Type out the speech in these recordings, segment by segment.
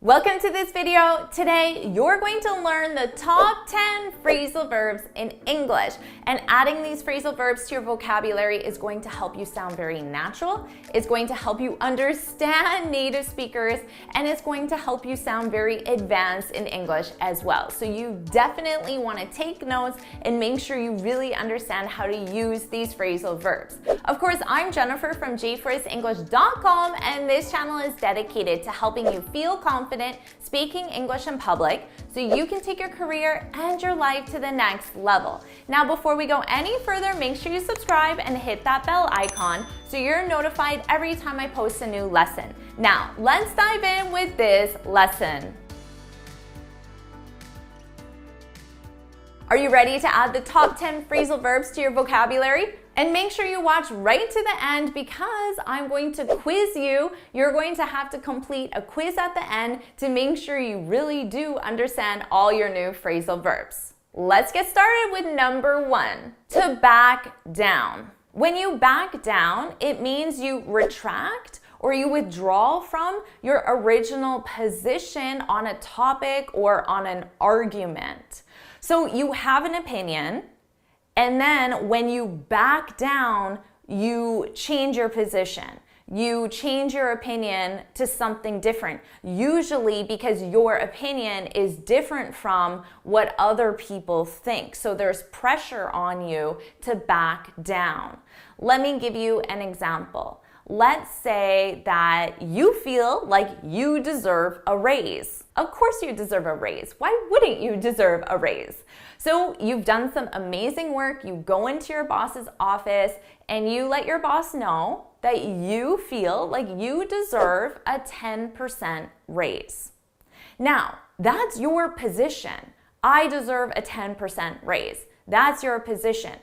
Welcome to this video. Today, you're going to learn the top 10 phrasal verbs in English. And adding these phrasal verbs to your vocabulary is going to help you sound very natural. It's going to help you understand native speakers, and it's going to help you sound very advanced in English as well. So you definitely want to take notes and make sure you really understand how to use these phrasal verbs. Of course, I'm Jennifer from jforrestenglish.com, and this channel is dedicated to helping you feel confident speaking English in public so you can take your career and your life to the next level. Now, before we go any further, make sure you subscribe and hit that bell icon so you're notified every time I post a new lesson. Now, let's dive in with this lesson. Are you ready to add the top 10 phrasal verbs to your vocabulary? And make sure you watch right to the end because I'm going to quiz you. You're going to have to complete a quiz at the end to make sure you really do understand all your new phrasal verbs. Let's get started with number 1, to back down. When you back down, it means you retract or you withdraw from your original position on a topic or on an argument. So you have an opinion, and then when you back down, you change your position. You change your opinion to something different, usually because your opinion is different from what other people think. So there's pressure on you to back down. Let me give you an example. Let's say that you feel like you deserve a raise. Of course you deserve a raise. Why wouldn't you deserve a raise? So you've done some amazing work. You go into your boss's office and you let your boss know that you feel like you deserve a 10% raise. Now, that's your position. I deserve a 10% raise. That's your position.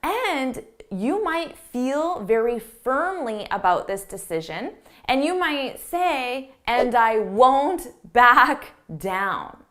And you might feel very firmly about this decision, and you might say, and I won't back down.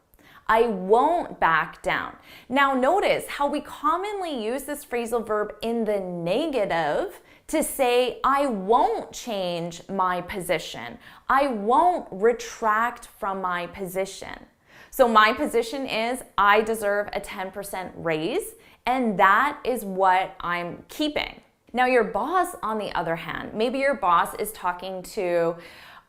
I won't back down. Now notice how we commonly use this phrasal verb in the negative to say, I won't change my position. I won't retract from my position. So my position is I deserve a 10% raise, and that is what I'm keeping. Now your boss, on the other hand, maybe your boss is talking to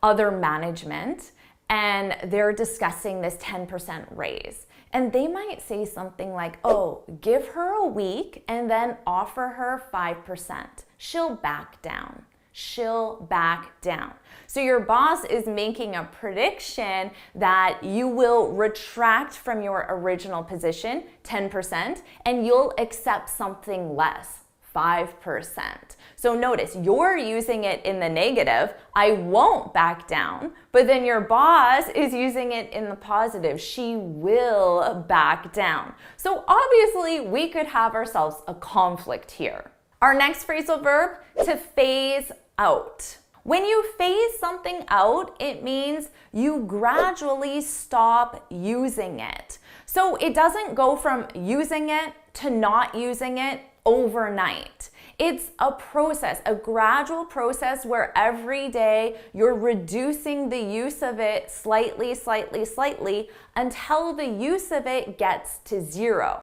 other management and they're discussing this 10% raise. And they might say something like, oh, give her a week and then offer her 5%. She'll back down. She'll back down. So your boss is making a prediction that you will retract from your original position, 10%, and you'll accept something less, 5%. So notice, you're using it in the negative, I won't back down, but then your boss is using it in the positive, she will back down. So obviously, we could have ourselves a conflict here. Our next phrasal verb, to phase out. When you phase something out, it means you gradually stop using it. So it doesn't go from using it to not using it overnight. It's a process, a gradual process where every day you're reducing the use of it slightly until the use of it gets to 0.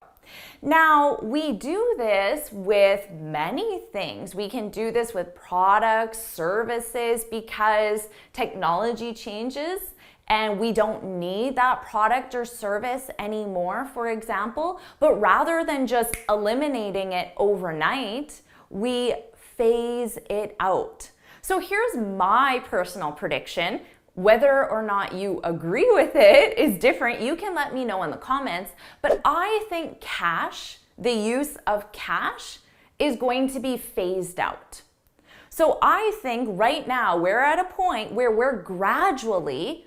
Now, we do this with many things. We can do this with products, services, because technology changes and we don't need that product or service anymore, for example. But rather than just eliminating it overnight, we phase it out. So here's my personal prediction. Whether or not you agree with it is different. You can let me know in the comments. But I think cash, the use of cash, is going to be phased out. So I think right now we're at a point where we're gradually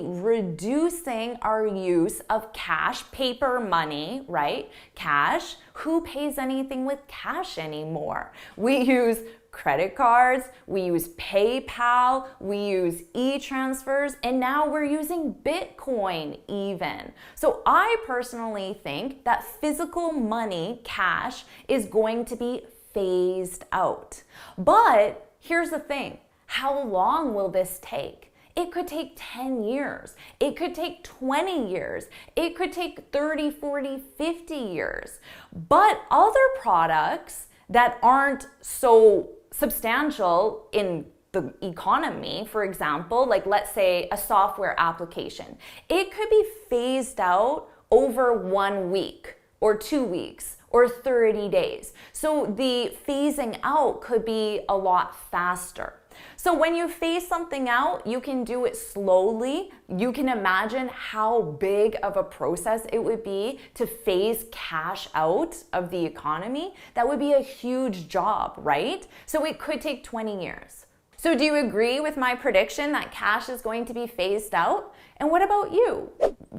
reducing our use of cash, paper money, right? Cash. Who pays anything with cash anymore? We use credit cards, we use PayPal, we use e-transfers, and now we're using Bitcoin even. So I personally think that physical money, cash, is going to be phased out. But here's the thing, how long will this take? It could take 10 years. It could take 20 years. It could take 30, 40, 50 years. But other products that aren't so substantial in the economy, for example, like let's say a software application, it could be phased out over 1 week or 2 weeks or 30 days. So the phasing out could be a lot faster. So when you phase something out, you can do it slowly. You can imagine how big of a process it would be to phase cash out of the economy. That would be a huge job, right? So it could take 20 years. So do you agree with my prediction that cash is going to be phased out? And what about you?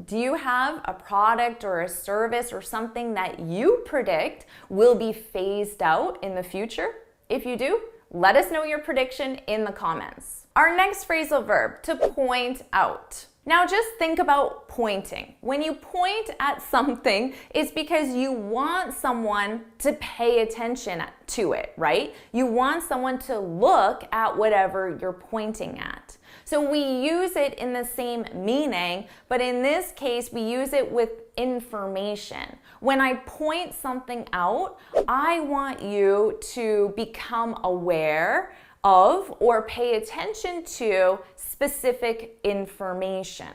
Do you have a product or a service or something that you predict will be phased out in the future? If you do, let us know your prediction in the comments. Our next phrasal verb, to point out. Now just think about pointing. When you point at something, it's because you want someone to pay attention to it, right? You want someone to look at whatever you're pointing at. So we use it in the same meaning, but in this case, we use it with information. When I point something out, I want you to become aware of or pay attention to specific information.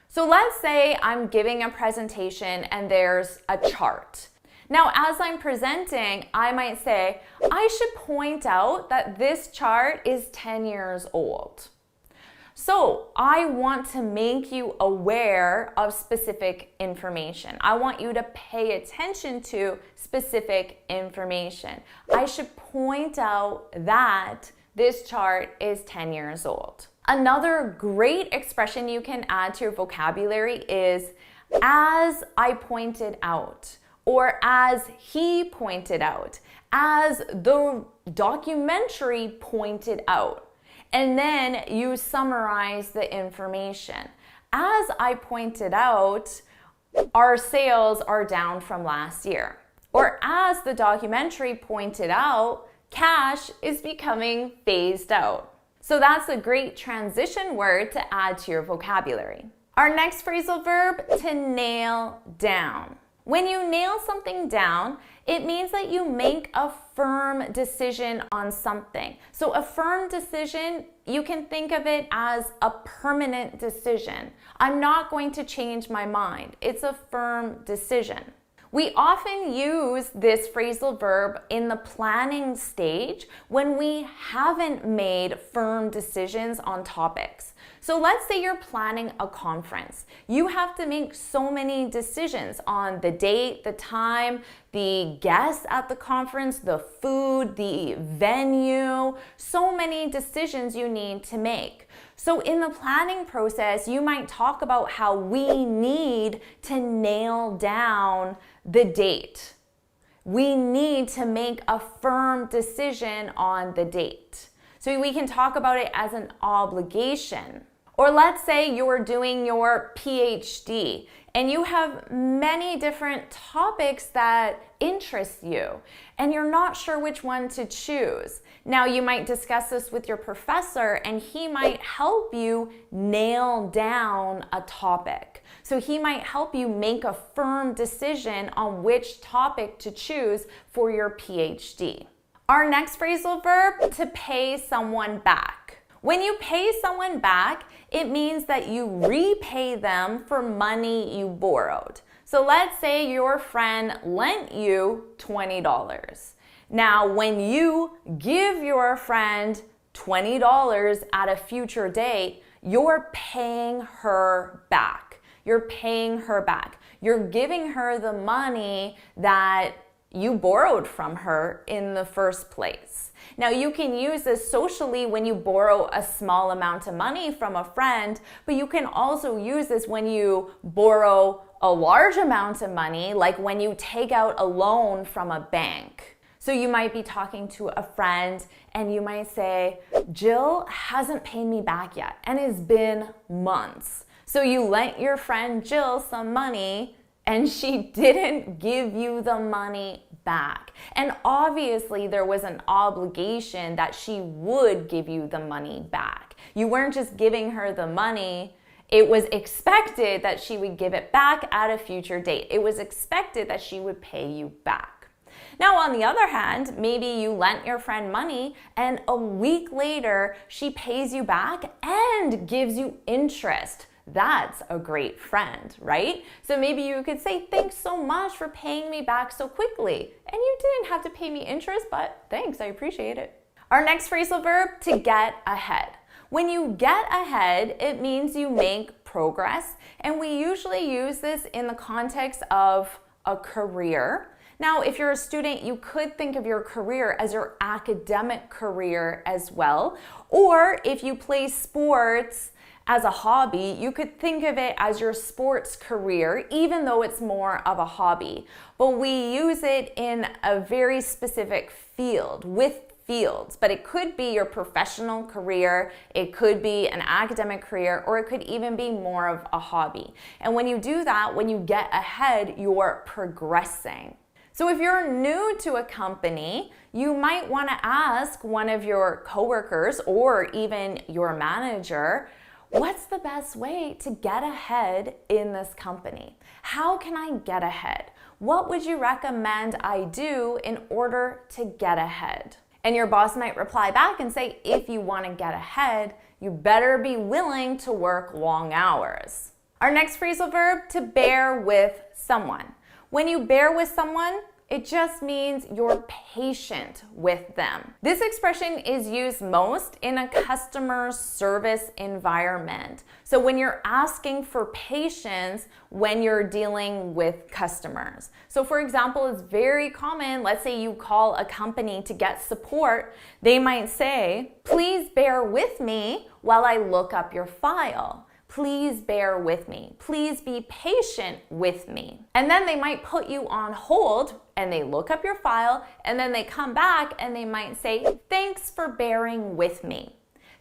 So let's say I'm giving a presentation and there's a chart. Now, as I'm presenting, I might say, I should point out that this chart is 10 years old. So I want to make you aware of specific information. I want you to pay attention to specific information. I should point out that this chart is 10 years old. Another great expression you can add to your vocabulary is as I pointed out, or as he pointed out, as the documentary pointed out. And then you summarize the information. As I pointed out, our sales are down from last year. Or as the documentary pointed out, cash is becoming phased out. So that's a great transition word to add to your vocabulary. Our next phrasal verb, to nail down. When you nail something down, it means that you make a firm decision on something. So a firm decision, you can think of it as a permanent decision. I'm not going to change my mind. It's a firm decision. We often use this phrasal verb in the planning stage when we haven't made firm decisions on topics. So let's say you're planning a conference. You have to make so many decisions on the date, the time, the guests at the conference, the food, the venue, so many decisions you need to make. So in the planning process, you might talk about how we need to nail down the date. We need to make a firm decision on the date. So we can talk about it as an obligation. Or let's say you're doing your PhD and you have many different topics that interest you and you're not sure which one to choose. Now you might discuss this with your professor and he might help you nail down a topic. So he might help you make a firm decision on which topic to choose for your PhD. Our next phrasal verb, to pay someone back. When you pay someone back, it means that you repay them for money you borrowed. So let's say your friend lent you $20. Now, when you give your friend $20 at a future date, you're paying her back. You're paying her back. You're giving her the money that you borrowed from her in the first place. Now, you can use this socially when you borrow a small amount of money from a friend, but you can also use this when you borrow a large amount of money, like when you take out a loan from a bank. So you might be talking to a friend and you might say, Jill hasn't paid me back yet, and it's been months. So you lent your friend Jill some money and she didn't give you the money back. And obviously there was an obligation that she would give you the money back. You weren't just giving her the money. It was expected that she would give it back at a future date. It was expected that she would pay you back. Now, on the other hand, maybe you lent your friend money and a week later she pays you back and gives you interest. That's a great friend, right? So maybe you could say, thanks so much for paying me back so quickly. And you didn't have to pay me interest, but thanks, I appreciate it. Our next phrasal verb, to get ahead. When you get ahead, it means you make progress, and we usually use this in the context of a career. Now, if you're a student, you could think of your career as your academic career as well. Or if you play sports as a hobby, you could think of it as your sports career, even though it's more of a hobby. But we use it in a very specific field, with fields, but it could be your professional career, it could be an academic career, or it could even be more of a hobby. And when you do that, when you get ahead, you're progressing. So if you're new to a company, you might want to ask one of your coworkers or even your manager, what's the best way to get ahead in this company? How can I get ahead? What would you recommend I do in order to get ahead? And your boss might reply back and say, if you want to get ahead, you better be willing to work long hours. Our next phrasal verb, to bear with someone. When you bear with someone, it just means you're patient with them. This expression is used most in a customer service environment. So when you're asking for patience when you're dealing with customers. So for example, it's very common, let's say you call a company to get support, they might say, please bear with me while I look up your file. Please bear with me. Please be patient with me. And then they might put you on hold and they look up your file and then they come back and they might say, thanks for bearing with me.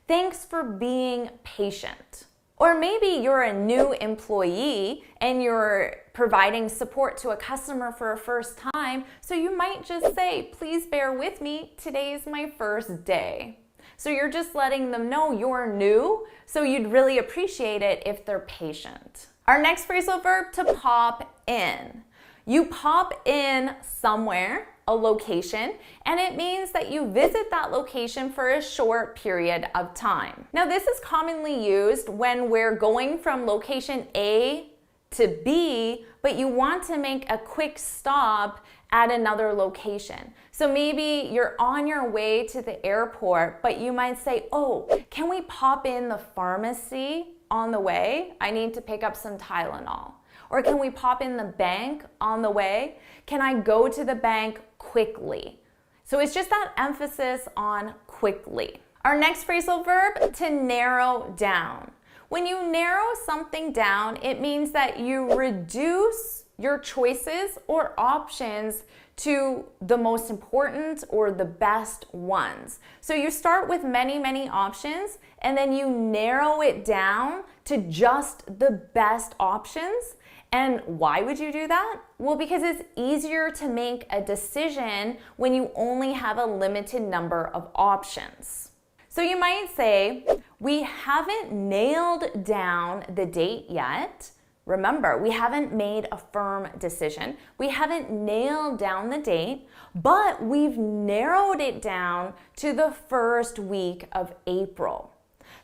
Thanks for being patient. Or maybe you're a new employee and you're providing support to a customer for a first time. So you might just say, please bear with me. Today is my first day. So you're just letting them know you're new, so you'd really appreciate it if they're patient. Our next phrasal verb, to pop in. You pop in somewhere, a location, and it means that you visit that location for a short period of time. Now, this is commonly used when we're going from location A to B, but you want to make a quick stop at another location. So maybe you're on your way to the airport, but you might say, oh, can we pop in the pharmacy on the way? I need to pick up some Tylenol. Or can we pop in the bank on the way? Can I go to the bank quickly? So it's just that emphasis on quickly. Our next phrasal verb, to narrow down. When you narrow something down, it means that you reduce your choices or options to the most important or the best ones. So you start with many options and then you narrow it down to just the best options. And why would you do that? Well, because it's easier to make a decision when you only have a limited number of options. So you might say, we haven't nailed down the date yet. Remember, we haven't made a firm decision. We haven't nailed down the date, but we've narrowed it down to the first week of April.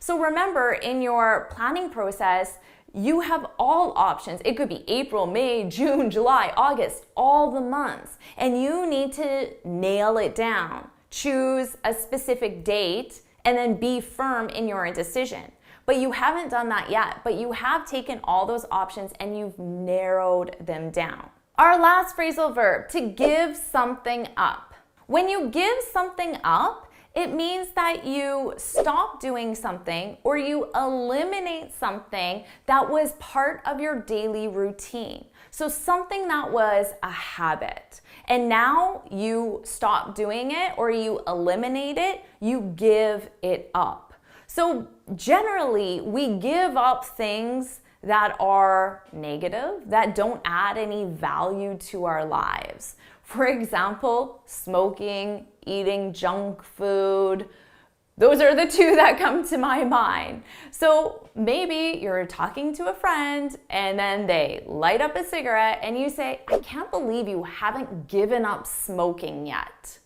So remember, in your planning process, you have all options. It could be April, May, June, July, August, all the months. And you need to nail it down. Choose a specific date and then be firm in your decision. But you haven't done that yet, but you have taken all those options and you've narrowed them down. Our last phrasal verb, to give something up. When you give something up, it means that you stop doing something or you eliminate something that was part of your daily routine. So something that was a habit, and now you stop doing it or you eliminate it, you give it up. So generally, we give up things that are negative, that don't add any value to our lives. For example, smoking, eating junk food, Those are the two that come to my mind. So maybe you're talking to a friend and then they light up a cigarette and you say, I can't believe you haven't given up smoking yet.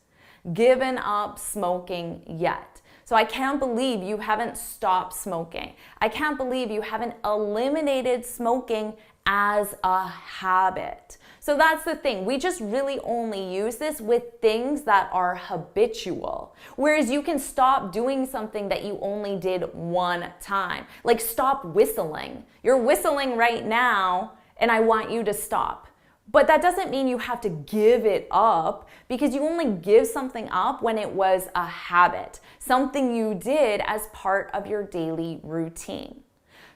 Given up smoking yet. So I can't believe you haven't stopped smoking. I can't believe you haven't eliminated smoking as a habit. So that's the thing. We just really only use this with things that are habitual. Whereas you can stop doing something that you only did one time. Like stop whistling. You're whistling right now and I want you to stop. But that doesn't mean you have to give it up, because you only give something up when it was a habit, something you did as part of your daily routine.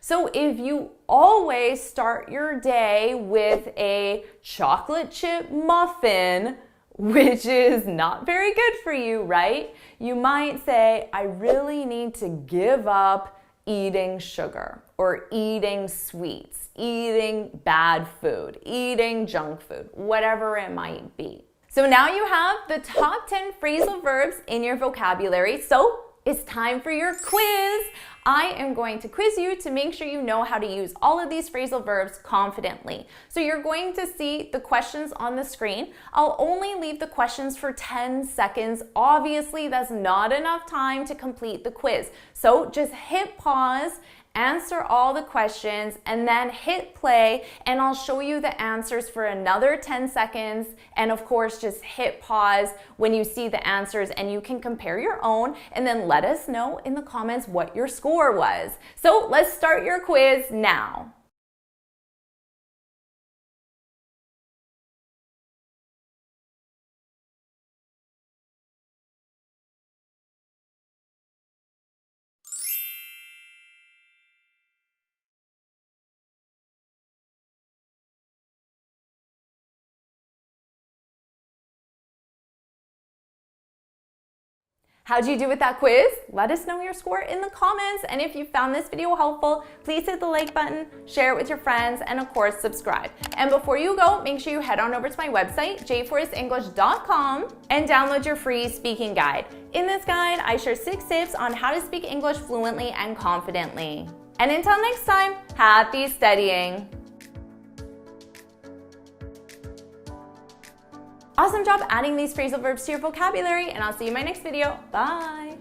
So if you always start your day with a chocolate chip muffin, which is not very good for you, right? You might say, I really need to give up eating sugar or eating sweets, eating bad food, eating junk food, whatever it might be. So now you have the top 10 phrasal verbs in your vocabulary. So it's time for your quiz. I am going to quiz you to make sure you know how to use all of these phrasal verbs confidently. So you're going to see the questions on the screen. I'll only leave the questions for 10 seconds. Obviously, that's not enough time to complete the quiz. So just hit pause, answer all the questions, and then hit play, and I'll show you the answers for another 10 seconds. And of course, just hit pause when you see the answers and you can compare your own and then let us know in the comments what your score was. So let's start your quiz now. How'd you do with that quiz? Let us know your score in the comments. And if you found this video helpful, please hit the like button, share it with your friends, and of course, subscribe. And before you go, make sure you head on over to my website, jforrestenglish.com, and download your free speaking guide. In this guide, I share 6 tips on how to speak English fluently and confidently. And until next time, happy studying. Awesome job adding these phrasal verbs to your vocabulary, and I'll see you in my next video. Bye!